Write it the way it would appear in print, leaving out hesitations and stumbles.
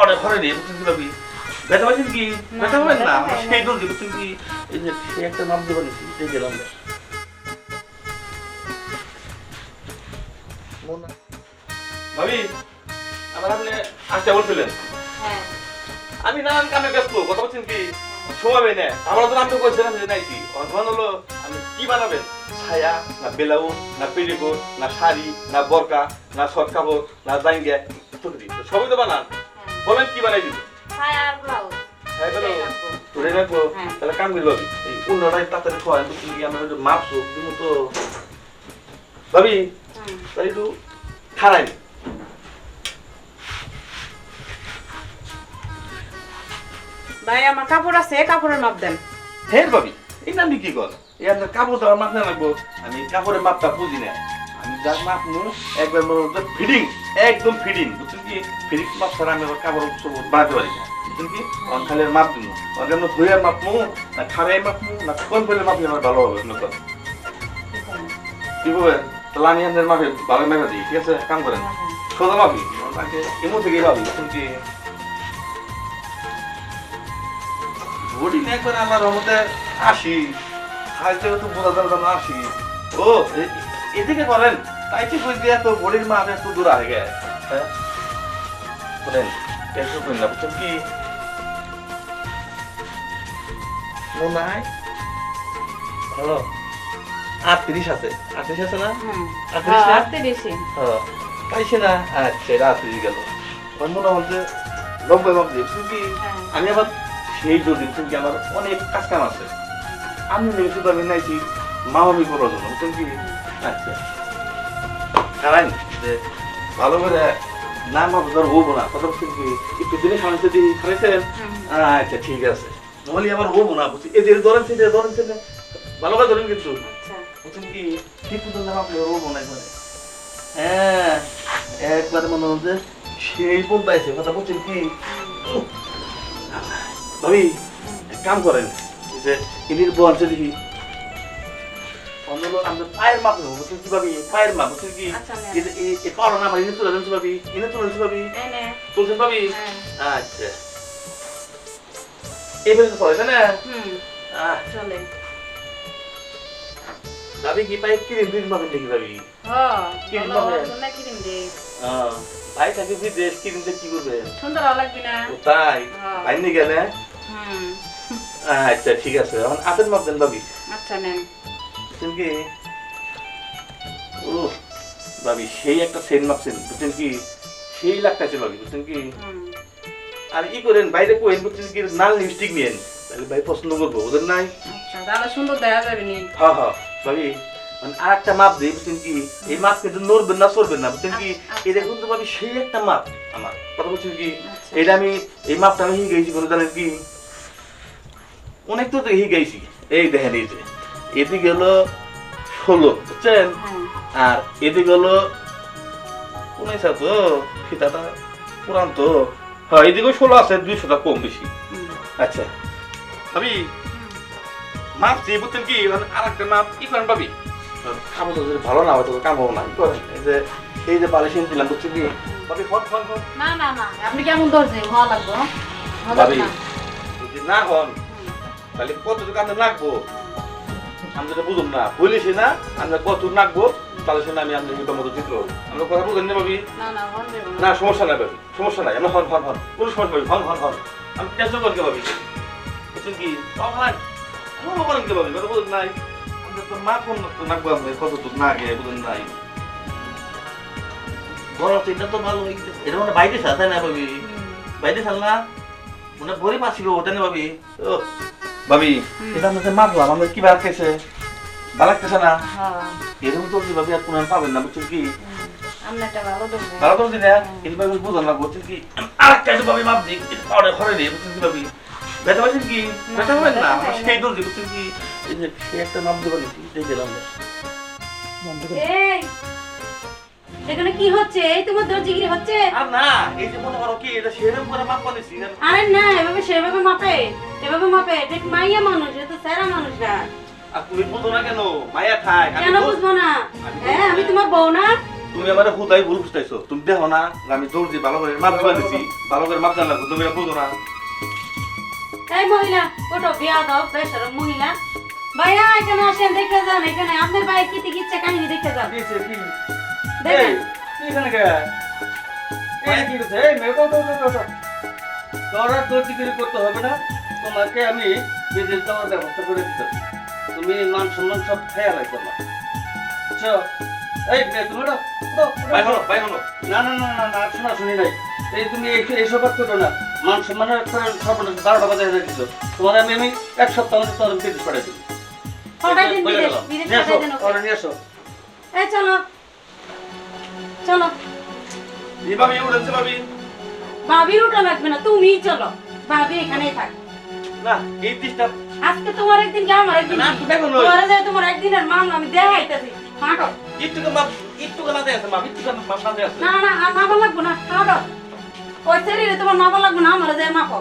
পারে ঘরে নিয়ে বুঝছেন কি ভাবি ব্যথা পাচ্ছেন কি ব্যথা পাবেন না সেই দোষ বুঝছেন কি এই যে সে একটা নাম দিয়ে বলেছি এই গেলাম ভাবি আমার আপনি আসতে বলছিলেন আমি নানান কামে ব্যস্ত কথা বলছেন কি শোয়াবে না আমরা তো নামটা করেছিলাম যে নাইছি অন্ধন হলো আমি কি বানাবেন ছায়া না ব্লাউজ না পেটিকোট না শাড়ি না বোরকা না শর্ট কাপড় না জাঙ্গিয়া সবই তো বানান বলেন কি বানাই দিবেন ছায়া আর ব্লাউজ হ্যাঁ বলো তুলে রাখবো তাহলে কাম করবো এই অন্যটাই তাড়াতাড়ি খোয়ান তো কি আমরা মাপছো তুমি তো ভাবি তাহলে একটু খারাই ভাই আমার কাপড় আছে কাপড়ের মাপ দেন হ্যাঁ ভাবি এই নাম কি কর এই আপনার কাপড় তো আমার মাপ না লাগবো আমি কাপড়ের মাপটা বুঝি না আমি যার মাপ নু একবার মনে ফিডিং একদম ফিডিং বুঝছেন কি ফিডিং মাপ ছাড়া আমি আবার কাপড় সব বানাতে পারি না বুঝছেন কি অনখালের মাপ দিন অন্য ধুয়ের মাপ মু না খারাই মাপ মু না কোন ফেলে মাপ আমার ভালো হবে আপনার কি বলবেন তাহলে আমি আপনার মাপে ভালো মেপে দিই ঠিক আছে কাম করেন সোজা মাপি তাকে এমন থেকেই ভাবি বুঝছেন কি বডি নেক করে আল্লাহর রহমতে আসি হাইতে তো বোঝা যাবে না আসি ও এদিকে করেন তাই কি বুঝলি এত বডির মা এত দূর আগে গেছে হ্যাঁ বলেন টেনশন করেন না বুঝছেন কি নাই হ্যালো 38 আছে 38 আছে না 38 হ্যাঁ পাইছে না আচ্ছা রাত হয়ে গেল মনে হচ্ছে 90 ভাব দিয়ে কি আমি আবার সেই যদি কি আমার অনেক কাজ কাম আছে আমি শুধু আমি নাইছি মামামি করার জন্য বুঝছেন কি আচ্ছা কারণ যে ভালো করে না মাপা ধর হবো না কথা বলছেন কি একটু দিনে খাওয়াইতে দিই খাওয়াইছেন আচ্ছা ঠিক আছে বলি আবার হবো না বুঝছি এদের ধরেন সেটা ভালো করে ধরেন কিন্তু বুঝছেন কি ঠিক মতন না মাপলে হবো না একবারে হ্যাঁ একবারে মনে হচ্ছে সেই বোন পাইছে কথা বলছেন কি ভাবি কাম করেন যে ইনির বল আছে দেখি আমরা পায়ের মাপ নেবো বুঝছেন কি ভাবি পায়ের মাপ বুঝছেন কি এই পাওয়া না আমার ইনে তুলে দেন ভাবি ইনে তুলে দেন ভাবি তুলছেন ভাবি আচ্ছা এইভাবে পড়ে তাই না চলে ভাবি কি পায়ে ক্রিম দিন পাবেন দেখি ভাবি ক্রিম পাবেন ভাই তাকে বিদেশ ক্রিম দিয়ে কি করবে সুন্দর লাগবে না তাই ভাই নিয়ে গেলে আচ্ছা ঠিক আছে এখন আপেল মাপ দেন ভাবি আচ্ছা নেন বুঝছেন কি ও ভাবি সেই একটা সেন মাপছেন বুঝছেন কি সেই লাগতেছে ভাবি বুঝছেন কি আর ই করেন বাইরে কোয়েন বুঝছেন কি লাল লিপস্টিক নিয়েন তাহলে ভাই পছন্দ করবো বুঝেন নাই আচ্ছা তাহলে সুন্দর দেখা যাবে নি হ্যাঁ হ্যাঁ ভাবি মানে আর একটা মাপ দিই বুঝছেন কি এই মাপ কিন্তু নড়বেন না সরবেন না বুঝছেন কি এটা কিন্তু ভাবি সেই একটা মাপ আমার কথা বলছেন কি এটা আমি এই মাপটা আমি গেছি কোনো জানেন কি অনেক তো দেখি গেছি এই দেখেন এই যে এদিকে হলো 16 বুঝছেন আর এদিকে হলো 19 তো ফিতাটা পুরান তো হ্যাঁ এদিকে 16 আছে 200টা কম বেশি আচ্ছা ভাবি মাপ যে বুঝছেন কি আর একটা মাপ কি করেন ভাবি খাবো তো যদি ভালো না হয় তো কাম হবো না কি করেন এই যে পালিশিন দিলাম বুঝছেন কি ভাবি হট না আপনি কেমন ধরছেন ভালো লাগবে ভাবি যদি না হন তাহলে কতটুকু কান্দে লাগবো আমি যেটা বুঝুন না বলিসি না আমরা কত নাকবো তাহলে শুনে আমি আপনার মতো চিত্র আমরা কথা বুঝেন না ভাবি না সমস্যা নাই ভাবি সমস্যা নাই আমরা হন কোনো সমস্যা ভাবি হন আমি টেনশন করতে ভাবি বুঝছেন কি আমার করেন কি ভাবি কথা বুঝুন নাই আমরা তো মা কোন নাকবো আমরা কতটুকু না গে বুঝুন নাই বড় চিন্তা তো ভালো এটা মানে বাইরে সাথে না ভাবি বাইরে সাল না মানে ভরে পাচ্ছিল ওটা না ভাবি ও ভাবি এটা আমাদের মাপলাম আমরা কি বার খেয়েছে ভালো লাগতেছে না এরকম তো ভাবি আর কোনো পাবেন না বুঝছেন কি ভালো তো দিন এইভাবে বুঝলাম না বুঝছেন কি আর একটা ভাবি মাপ দিই পাউডার ঘরে নেই বুঝছেন কি ভাবি ব্যথা পাচ্ছেন কি ব্যথা পাবেন না আমার সেই দোষ বুঝছেন কি এই যে সে একটা নাম দেবেন এই গেলাম এখানে কি হচ্ছে এই তোমার দর্জিগিরি হচ্ছে আর না এই যে মনে করো কি এটা সেরকম করে মাপ করেছি আরে না সেভাবে মাপে দেখ মাইয়া মানুষ এটা সেরা মানুষ না আর তুমি বুঝো না কেন মায়া খায় কেন বুঝবো না হ্যাঁ আমি তোমার বউ না তুমি আমার হুদাই ভুল বুঝতেছো। তুমি দেখো না আমি দৌড় দিয়ে ভালো করে মাপ দিয়েছি, ভালো করে মাপ জানলা তুমি বুঝো না। এই মহিলা ওটো বিয়া দাও বেশর মহিলা ভাইয়া এখানে আসেন দেখে যান এখানে আপনার ভাই কি ইচ্ছা কাহিনী দেখে যান কিছে কি দেখেন কি এখানে কে এই কি করছে এই মেয়ে তো তোরা তো টিকিট করতে হবে না, তোমাকে আমি বিদেশ যাওয়ার ব্যবস্থা করে দিতে, তুমি মান সম্মান সব খেয়াল রাখবে না। বুঝছো? এই মেয়ে তুমি ভাই হলো ভাই হলো না না না না না শোনা শুনি নাই, এই তুমি এইসব কাজ করো না, মান সম্মানের সর্বনাশ 12টা বাজে হয়ে গেছো, তোমার আমি 1 সপ্তাহ মধ্যে তোমার বিদেশ পাঠিয়ে দিই। হঠাৎ দিন বিদেশ নিয়ে আসো, পাঠিয়ে দেন ওরা নিয়ে আসো। এই চলো চলো এই ভাবি উড়েছে ভাবি। ভাবির ওটা লাগবে না তুমিই চলো ভাবি এখানেই থাক না এই দিশটা আজকে তোমার একদিন কি আমার একদিন না, কি? দেখো নই। তোমার যে তোমার একদিনের মামলা আমি দেখাইতেছি হাঁটো একটু না দেয় আছে মা, একটু মাপ না দেয় আছে। না না আর মাপা লাগবো না হাঁটো ওই শরীরে তোমার মাপা লাগবো না আমার যে মাপো